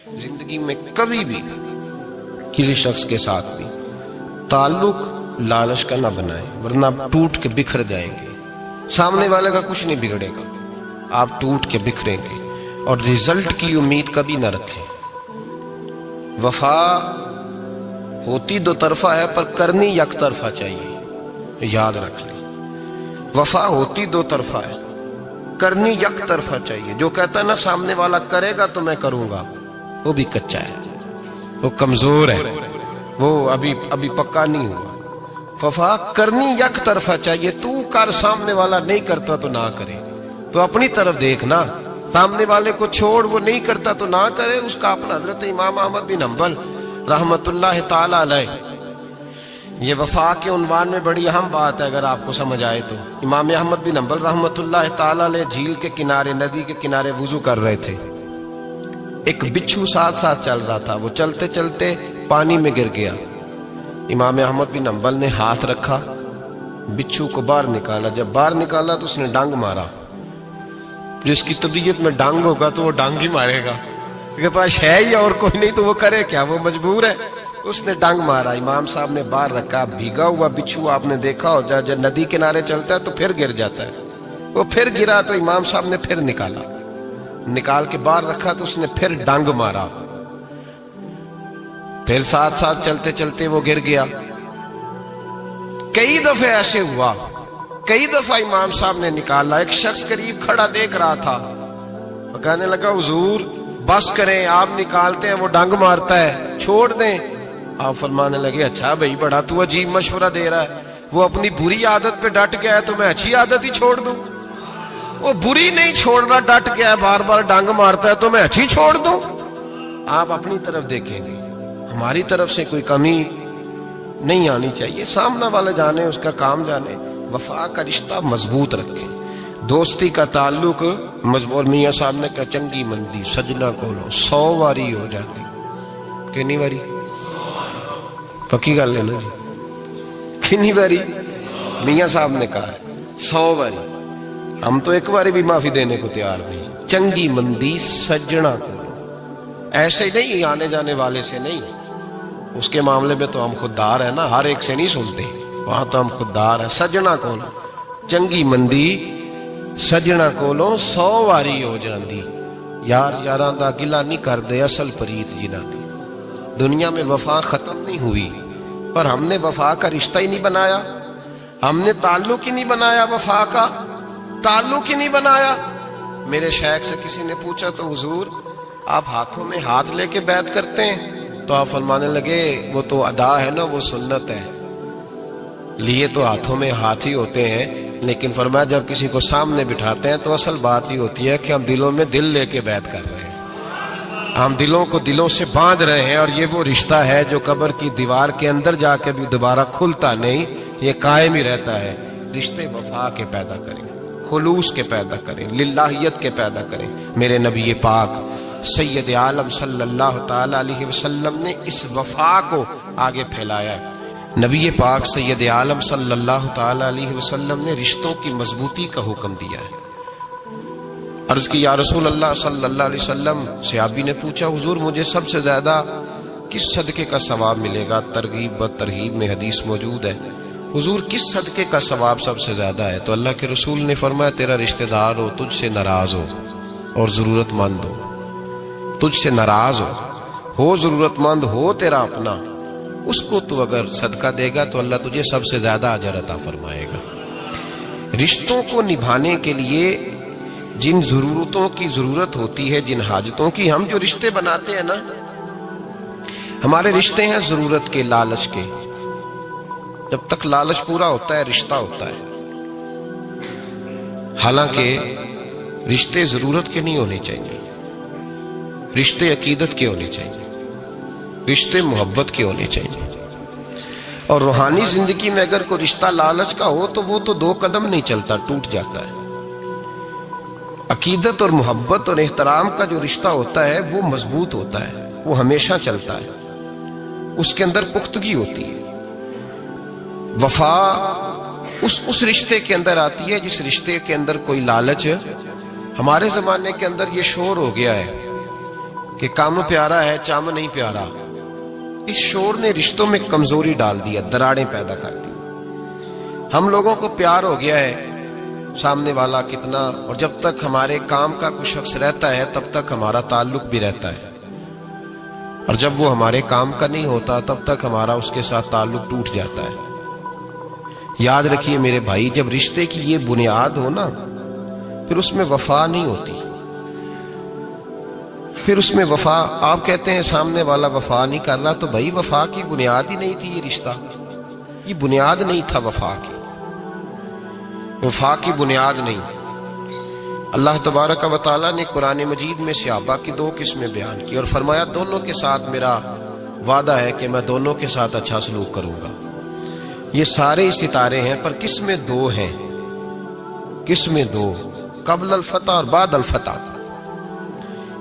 زندگی میں کبھی بھی کسی شخص کے ساتھ بھی تعلق لالچ کا نہ بنائیں، ورنہ آپ ٹوٹ کے بکھر جائیں گے۔ سامنے والے کا کچھ نہیں بگڑے گا، آپ ٹوٹ کے بکھریں گے، اور رزلٹ کی امید کبھی نہ رکھیں۔ وفا ہوتی دو طرفہ ہے پر کرنی یک طرفہ چاہیے، یاد رکھ لیں۔ وفا ہوتی دو طرفہ ہے، کرنی یک طرفہ چاہیے۔ جو کہتا ہے نا سامنے والا کرے گا تو میں کروں گا، وہ بھی کچا ہے، وہ کمزور ہے، وہ ابھی پکا نہیں ہوا۔ وفا کرنی یک طرفہ چاہیے، تو کر، سامنے والا نہیں کرتا تو نہ کرے، تو اپنی طرف دیکھنا، سامنے والے کو چھوڑ، وہ نہیں کرتا تو نہ کرے، اس کا اپنا۔ حضرت امام احمد بن حنبل رحمت اللہ تعالی علیہ، یہ وفا کے عنوان میں بڑی اہم بات ہے اگر آپ کو سمجھ آئے تو۔ امام احمد بن حنبل رحمت اللہ تعالی علیہ جھیل کے کنارے، ندی کے کنارے وضو کر رہے تھے۔ ایک بچھو ساتھ ساتھ چل رہا تھا، وہ چلتے چلتے پانی میں گر گیا۔ امام احمد بن حنبل نے ہاتھ رکھا، بچھو کو باہر نکالا۔ جب باہر نکالا تو اس نے ڈانگ مارا۔ جس کی طبیعت میں ڈانگ ہوگا تو وہ ڈانگ ہی مارے گا، کے پاس ہے ہی اور کوئی نہیں تو وہ کرے کیا، وہ مجبور ہے۔ تو اس نے ڈانگ مارا، امام صاحب نے باہر رکھا۔ بھیگا ہوا بچھو آپ نے دیکھا ہو، جب ندی کنارے چلتا ہے تو پھر گر جاتا ہے، وہ پھر گرا تو امام صاحب نے پھر نکال کے باہر رکھا تو اس نے پھر ڈانگ مارا، پھر ساتھ ساتھ چلتے چلتے وہ گر گیا۔ کئی دفعے ایسے ہوا، کئی دفعہ امام صاحب نے نکالا۔ ایک شخص قریب کھڑا دیکھ رہا تھا، وہ کہنے لگا حضور بس کریں، آپ نکالتے ہیں وہ ڈانگ مارتا ہے، چھوڑ دیں۔ آپ فرمانے لگے اچھا بھائی بڑا تو عجیب مشورہ دے رہا ہے، وہ اپنی بری عادت پہ ڈٹ گیا ہے تو میں اچھی عادت ہی چھوڑ دوں؟ وہ بری نہیں چھوڑ رہا، ڈٹ گیا ہے، بار بار ڈانگ مارتا ہے تو میں اچھی چھوڑ دوں؟ آپ اپنی طرف دیکھیں گے، ہماری طرف سے کوئی کمی نہیں آنی چاہیے، سامنے والے جانے، اس کا کام جانے۔ وفا کا رشتہ مضبوط رکھیں، دوستی کا تعلق مضبوط۔ میاں صاحب نے کہا چنگی مندی سجنا کولو 100 واری ہو جاتی، کتنی واری؟ پکی گل ہے نا جی، کتنی واری؟ میاں صاحب نے کہا 100 واری۔ ہم تو ایک باری بھی معافی دینے کو تیار نہیں۔ چنگی مندی سجنا کولو، ایسے نہیں آنے جانے والے سے نہیں، اس کے معاملے میں تو ہم خوددار ہیں نا، ہر ایک سے نہیں سنتے، وہاں تو ہم خوددار ہیں۔ سجنا کولو چنگی مندی سجنا کولو 100 واری ہو جاندی، یار یاراں دا گلا نہیں کردے اصل پریت جنہاں دی۔ دنیا میں وفا ختم نہیں ہوئی، پر ہم نے وفا کا رشتہ ہی نہیں بنایا، ہم نے تعلق ہی نہیں بنایا، وفا کا تعلق ہی نہیں بنایا۔ میرے شیخ سے کسی نے پوچھا تو حضور آپ ہاتھوں میں ہاتھ لے کے بیعت کرتے ہیں؟ تو آپ فرمانے لگے وہ تو ادا ہے نا، وہ سنت ہے، لیے تو ہاتھوں میں ہاتھ ہی ہوتے ہیں، لیکن فرمایا جب کسی کو سامنے بٹھاتے ہیں تو اصل بات ہی ہوتی ہے کہ ہم دلوں میں دل لے کے بیعت کر رہے ہیں، ہم دلوں کو دلوں سے باندھ رہے ہیں، اور یہ وہ رشتہ ہے جو قبر کی دیوار کے اندر جا کے بھی دوبارہ کھلتا نہیں، یہ قائم ہی رہتا ہے۔ رشتے وفا کے پیدا کریں، خلوص کے پیدا کریں، للہیت کے پیدا کریں۔ میرے نبی پاک سید عالم صلی اللہ تعالی علیہ وسلم نے اس وفا کو آگے پھیلایا ہے۔ نبی پاک سید عالم صلی اللہ تعالی علیہ وسلم نے رشتوں کی مضبوطی کا حکم دیا ہے۔ عرض کی یا رسول اللہ صلی اللہ علیہ وسلم، صحابی نے پوچھا حضور مجھے سب سے زیادہ کس صدقے کا ثواب ملے گا؟ ترغیب و ترہیب میں حدیث موجود ہے، حضور کس صدقے کا ثواب سب سے زیادہ ہے؟ تو اللہ کے رسول نے فرمایا تیرا رشتہ دار ہو، تجھ سے ناراض ہو اور ضرورت مند ہو، تجھ سے ناراض ہو ضرورت مند ہو تیرا اپنا، اس کو تو اگر صدقہ دے گا تو اللہ تجھے سب سے زیادہ اجر عطا فرمائے گا۔ رشتوں کو نبھانے کے لیے جن ضرورتوں کی ضرورت ہوتی ہے، جن حاجتوں کی، ہم جو رشتے بناتے ہیں نا، ہمارے رشتے ہیں ضرورت کے، لالچ کے۔ جب تک لالچ پورا ہوتا ہے رشتہ ہوتا ہے، حالانکہ رشتے ضرورت کے نہیں ہونے چاہیے، رشتے عقیدت کے ہونے چاہیے، رشتے محبت کے ہونے چاہیے۔ اور روحانی زندگی میں اگر کوئی رشتہ لالچ کا ہو تو وہ تو 2 قدم نہیں چلتا، ٹوٹ جاتا ہے۔ عقیدت اور محبت اور احترام کا جو رشتہ ہوتا ہے وہ مضبوط ہوتا ہے، وہ ہمیشہ چلتا ہے، اس کے اندر پختگی ہوتی ہے۔ وفا اس رشتے کے اندر آتی ہے جس رشتے کے اندر کوئی لالچ۔ ہمارے زمانے کے اندر یہ شور ہو گیا ہے کہ کام پیارا ہے چم نہیں پیارا، اس شور نے رشتوں میں کمزوری ڈال دیا، دراڑیں پیدا کر دی۔ ہم لوگوں کو پیار ہو گیا ہے سامنے والا کتنا، اور جب تک ہمارے کام کا کوئی شخص رہتا ہے تب تک ہمارا تعلق بھی رہتا ہے، اور جب وہ ہمارے کام کا نہیں ہوتا تب تک ہمارا اس کے ساتھ تعلق ٹوٹ جاتا ہے۔ یاد رکھیے میرے بھائی، جب رشتے کی یہ بنیاد ہو نا، پھر اس میں وفا نہیں ہوتی، پھر اس میں وفا، آپ کہتے ہیں سامنے والا وفا نہیں کر رہا، تو بھائی وفا کی بنیاد ہی نہیں تھی یہ رشتہ، یہ بنیاد نہیں تھا وفا کی، وفا کی بنیاد نہیں۔ اللہ تبارک و تعالیٰ نے قرآن مجید میں صحابہ کی دو قسمیں بیان کی اور فرمایا دونوں کے ساتھ میرا وعدہ ہے کہ میں دونوں کے ساتھ اچھا سلوک کروں گا۔ یہ سارے ستارے ہیں پر قسمیں دو ہیں، قسمیں دو، قبل الفتح اور بعد الفتح۔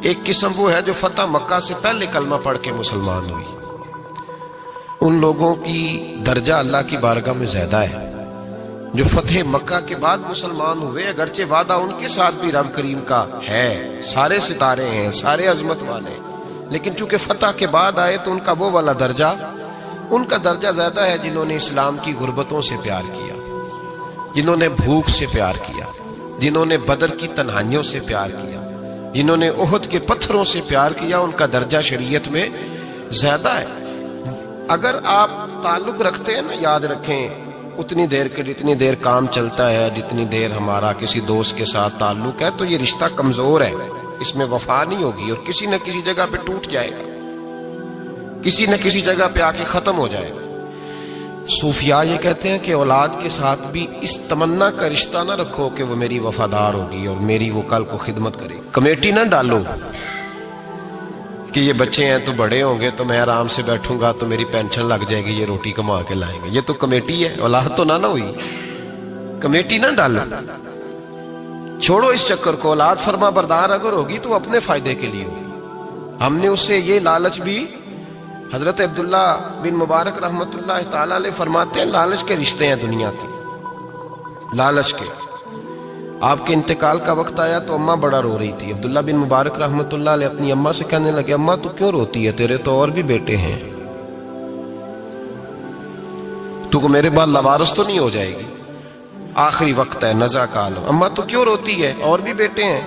ایک قسم وہ ہے جو فتح مکہ سے پہلے کلمہ پڑھ کے مسلمان ہوئی، ان لوگوں کی درجہ اللہ کی بارگاہ میں زیادہ ہے۔ جو فتح مکہ کے بعد مسلمان ہوئے، اگرچہ وعدہ ان کے ساتھ بھی رب کریم کا ہے، سارے ستارے ہیں، سارے عظمت والے ہیں، لیکن چونکہ فتح کے بعد آئے تو ان کا وہ والا درجہ، ان کا درجہ زیادہ ہے جنہوں نے اسلام کی غربتوں سے پیار کیا، جنہوں نے بھوک سے پیار کیا، جنہوں نے بدر کی تنہائیوں سے پیار کیا، جنہوں نے احد کے پتھروں سے پیار کیا، ان کا درجہ شریعت میں زیادہ ہے۔ اگر آپ تعلق رکھتے ہیں نا، یاد رکھیں اتنی دیر کے جتنی دیر کام چلتا ہے، جتنی دیر ہمارا کسی دوست کے ساتھ تعلق ہے، تو یہ رشتہ کمزور ہے، اس میں وفا نہیں ہوگی اور کسی نہ کسی جگہ پہ ٹوٹ جائے گا، کسی نہ کسی جگہ پہ آ کے ختم ہو جائے گا۔ صوفیاء یہ کہتے ہیں کہ اولاد کے ساتھ بھی اس تمنا کا رشتہ نہ رکھو کہ وہ میری وفادار ہوگی اور میری وہ کل کو خدمت کرے گی۔ کمیٹی نہ ڈالو کہ یہ بچے ہیں تو بڑے ہوں گے تو میں آرام سے بیٹھوں گا تو میری پینشن لگ جائے گی، یہ روٹی کما کے لائیں گے، یہ تو کمیٹی ہے، اولاد تو نہ ہوئی، کمیٹی نہ ڈالو، چھوڑو اس چکر کو۔ اولاد فرما بردار اگر ہوگی تو اپنے فائدے کے لیے ہوگی۔ ہم نے اسے یہ لالچ بھی، حضرت عبداللہ بن مبارک رحمت اللہ تعالی علیہ فرماتے ہیں لالچ کے رشتے ہیں دنیا کے، لالچ کے۔ آپ کے انتقال کا وقت آیا تو اماں بڑا رو رہی تھی، عبداللہ بن مبارک رحمت اللہ علیہ اپنی اماں سے کہنے لگے اماں تو کیوں روتی ہے، تیرے تو اور بھی بیٹے ہیں، تو کو میرے بعد لوارث تو نہیں ہو جائے گی، آخری وقت ہے، نزع کا عالم، اماں تو کیوں روتی ہے، اور بھی بیٹے ہیں۔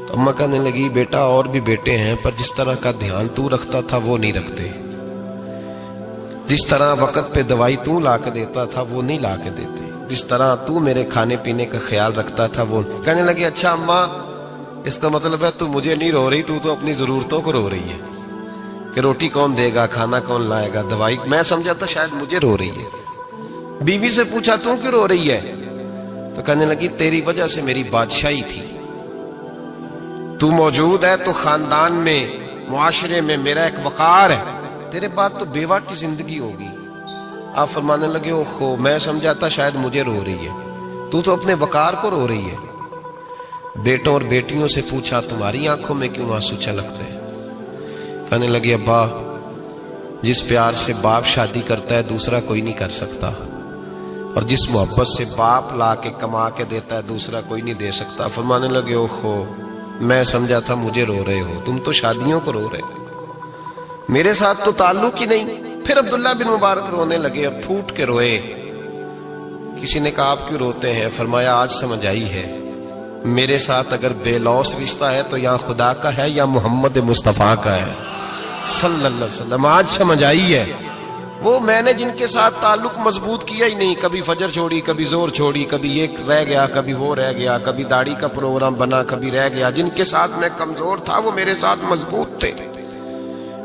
تو اماں کہنے لگی بیٹا اور بھی بیٹے ہیں پر جس طرح کا دھیان تو رکھتا تھا وہ نہیں رکھتے، جس طرح وقت پہ دوائی تو لا کے دیتا تھا وہ نہیں لا کے دیتے، جس طرح تو میرے کھانے پینے کا خیال رکھتا تھا وہ۔ کہنے لگی اچھا اماں اس کا مطلب ہے تو مجھے نہیں رو رہی، تو اپنی ضرورتوں کو رو رہی ہے کہ روٹی کون دے گا، کھانا کون لائے گا، دوائی، میں سمجھا تھا شاید مجھے رو رہی ہے۔ بیوی سے پوچھا تو کیوں رو رہی ہے، تو کہنے لگی تیری وجہ سے میری بادشاہی تھی، تو موجود ہے تو خاندان میں، معاشرے میں میرا ایک وقار ہے، تیرے بعد تو بیوہ کی زندگی ہوگی۔ آپ فرمانے لگے اوہو میں سمجھا تھا شاید مجھے رو رہی ہے، تو اپنے وقار کو رو رہی ہے۔ بیٹوں اور بیٹیوں سے پوچھا تمہاری آنکھوں میں کیوں آنسو چھلکتے ہیں، کہنے لگے ابا جس پیار سے باپ شادی کرتا ہے دوسرا کوئی نہیں کر سکتا، اور جس محبت سے باپ لا کے کما کے دیتا ہے دوسرا کوئی نہیں دے سکتا۔ فرمانے لگے اوہو میں سمجھا تھا مجھے رو رہے ہو، تم تو شادیوں کو رو رہے ہو، میرے ساتھ تو تعلق ہی نہیں۔ پھر عبداللہ بن مبارک رونے لگے اور پھوٹ کے روئے۔ کسی نے کہا آپ کیوں روتے ہیں، فرمایا آج سمجھ آئی ہے میرے ساتھ اگر بے لوث رشتہ ہے تو یا خدا کا ہے یا محمد مصطفیٰ کا ہے صلی اللہ علیہ وسلم، آج سمجھ آئی ہے۔ وہ میں نے جن کے ساتھ تعلق مضبوط کیا ہی نہیں، کبھی فجر چھوڑی، کبھی زور چھوڑی، کبھی یہ رہ گیا، کبھی وہ رہ گیا، کبھی داڑھی کا پروگرام بنا، کبھی رہ گیا، جن کے ساتھ میں کمزور تھا وہ میرے ساتھ مضبوط تھے،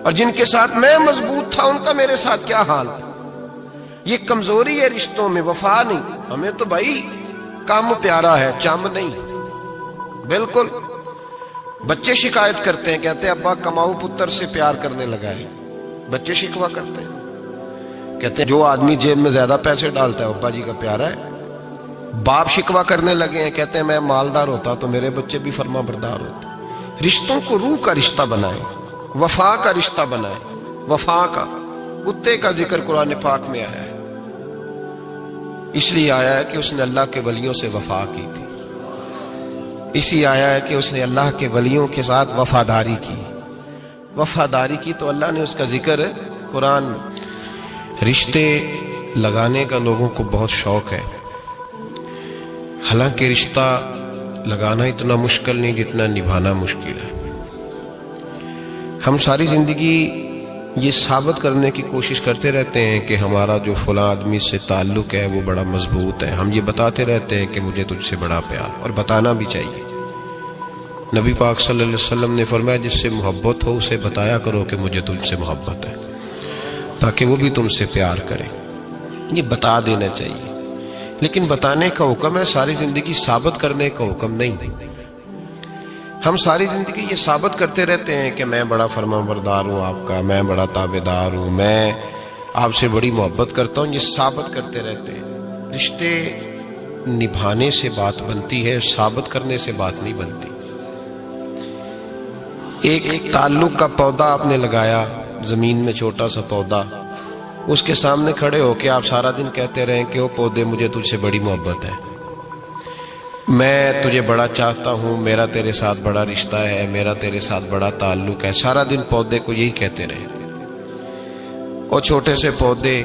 اور جن کے ساتھ میں مضبوط تھا ان کا میرے ساتھ کیا حال تھا۔ یہ کمزوری ہے رشتوں میں، وفا نہیں۔ ہمیں تو بھائی کام پیارا ہے، چم نہیں، بالکل۔ بچے شکایت کرتے ہیں، کہتے ہیں ابا کماؤ پتر سے پیار کرنے لگا ہے، بچے شکوا کرتے ہیں، کہتے ہیں جو آدمی جیب میں زیادہ پیسے ڈالتا ہے ابا جی کا پیارا ہے۔ باپ شکوا کرنے لگے ہیں، کہتے ہیں میں مالدار ہوتا تو میرے بچے بھی فرما بردار ہوتے۔ رشتوں کو روح کا رشتہ بنائیں، وفا کا رشتہ بنائیں، وفا کا۔ کتے کا ذکر قرآن پاک میں آیا ہے، اس لیے آیا ہے کہ اس نے اللہ کے ولیوں سے وفا کی تھی، اسی آیا ہے کہ اس نے اللہ کے ولیوں کے ساتھ وفاداری کی۔ وفاداری کی تو اللہ نے اس کا ذکر قرآن میں. رشتے لگانے کا لوگوں کو بہت شوق ہے، حالانکہ رشتہ لگانا اتنا مشکل نہیں جتنا نبھانا مشکل ہے. ہم ساری زندگی یہ ثابت کرنے کی کوشش کرتے رہتے ہیں کہ ہمارا جو فلاں آدمی سے تعلق ہے وہ بڑا مضبوط ہے. ہم یہ بتاتے رہتے ہیں کہ مجھے تجھ سے بڑا پیار، اور بتانا بھی چاہیے. نبی پاک صلی اللہ علیہ وسلم نے فرمایا جس سے محبت ہو اسے بتایا کرو کہ مجھے تجھ سے محبت ہے، تاکہ وہ بھی تم سے پیار کرے. یہ بتا دینا چاہیے، لیکن بتانے کا حکم ہے، ساری زندگی ثابت کرنے کا حکم نہیں. ہم ساری زندگی یہ ثابت کرتے رہتے ہیں کہ میں بڑا فرمان بردار ہوں آپ کا، میں بڑا تابعدار ہوں، میں آپ سے بڑی محبت کرتا ہوں. یہ ثابت کرتے رہتے ہیں. رشتے نبھانے سے بات بنتی ہے، ثابت کرنے سے بات نہیں بنتی. ایک تعلق کا پودا آپ نے لگایا زمین میں، چھوٹا سا پودا، اس کے سامنے کھڑے ہو کے آپ سارا دن کہتے رہیں کہ وہ پودے مجھے تجھ سے بڑی محبت ہے، میں تجھے بڑا چاہتا ہوں، میرا تیرے ساتھ بڑا رشتہ ہے، میرا تیرے ساتھ بڑا تعلق ہے. سارا دن پودے کو یہی کہتے رہے. اور چھوٹے سے پودے،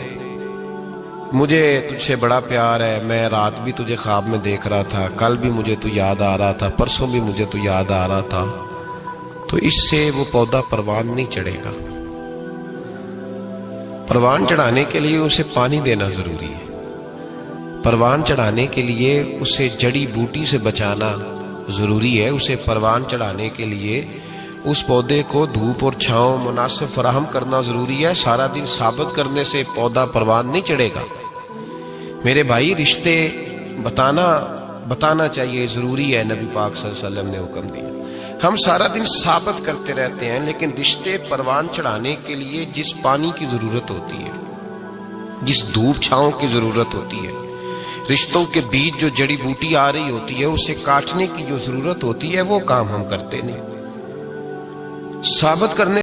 مجھے تجھ سے بڑا پیار ہے، میں رات بھی تجھے خواب میں دیکھ رہا تھا، کل بھی مجھے تو یاد آ رہا تھا، پرسوں بھی مجھے تو یاد آ رہا تھا. تو اس سے وہ پودا پروان نہیں چڑھے گا. پروان چڑھانے کے لیے اسے پانی دینا ضروری ہے. پروان چڑھانے کے لیے اسے جڑی بوٹی سے بچانا ضروری ہے. اسے پروان چڑھانے کے لیے اس پودے کو دھوپ اور چھاؤں مناسب فراہم کرنا ضروری ہے. سارا دن ثابت کرنے سے پودا پروان نہیں چڑھے گا. میرے بھائی، رشتے بتانا چاہیے، ضروری ہے. نبی پاک صلی اللہ علیہ وسلم نے حکم دیا. ہم سارا دن ثابت کرتے رہتے ہیں، لیکن رشتے پروان چڑھانے کے لیے جس پانی کی ضرورت ہوتی ہے، جس دھوپ چھاؤں کی ضرورت ہوتی ہے، رشتوں کے بیچ جو جڑی بوٹی آ رہی ہوتی ہے اسے کاٹنے کی جو ضرورت ہوتی ہے، وہ کام ہم کرتے نہیں. ثابت کرنے